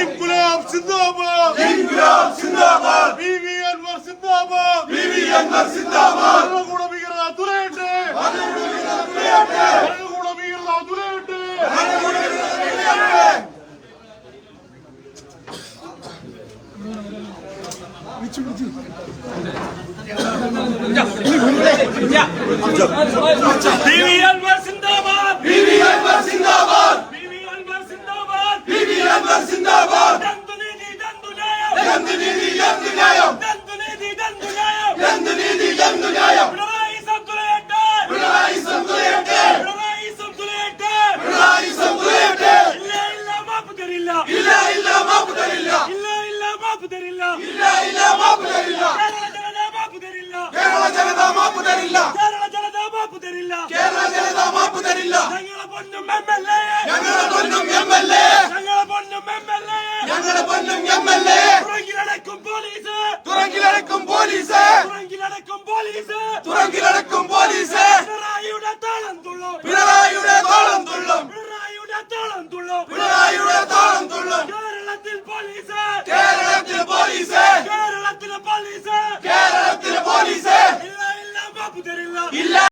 İnkılap zindabad. İnkılap zindabad. Bibi Anwar zindabad. Bibi Anwar zindabad. ഭരണകൂട ഭീകരത തുലയട്ടെ. ഭരണകൂട ഭീകരത തുലയട്ടെ. Bibi Anwar zindabad. Bibi Anwar zindabad. Bibi Anwar zindabad. Bibi Anwar zindabad. Dandunidi dandunayam. Dandunidi dandunayam. Dandunidi dandunayam. Dandunidi dandunayam. Pinarayi Samtulayette. Pinarayi Samtulayette. Pinarayi Samtulayette. Pinarayi Samtulayette. ഇല്ല മാപ്പ് തരില്ല. ഇല്ല ഇല്ല മാപ്പ് തരില്ല. ഇല്ല മാപ്പ് തരില്ല. ഇല്ല ഇല്ല മാപ്പ് തരില്ല. കേരള ജനത മാപ്പ് തരില്ല. കേരള ജനത മാപ്പ് തരില്ല. കേരള ജനത മാപ്പ് തരില്ല. കേരള ജനത മാപ്പ് തരില്ല. ഞങ്ങളെ പൊന്നും എംഎൽഎ. ഞങ്ങളെ പൊന്നും എംഎൽഎ. ഞങ്ങളെ പൊന്നും എംഎൽഎ. ഞങ്ങളെ പൊന്നും എംഎൽഎ. തുറങ്കിലടക്കും പോലീസ്. തുറങ്കിലടക്കും പോലീസ്. തുറങ്കിലടക്കും പോലീസ്. തുറങ്കിലടക്കും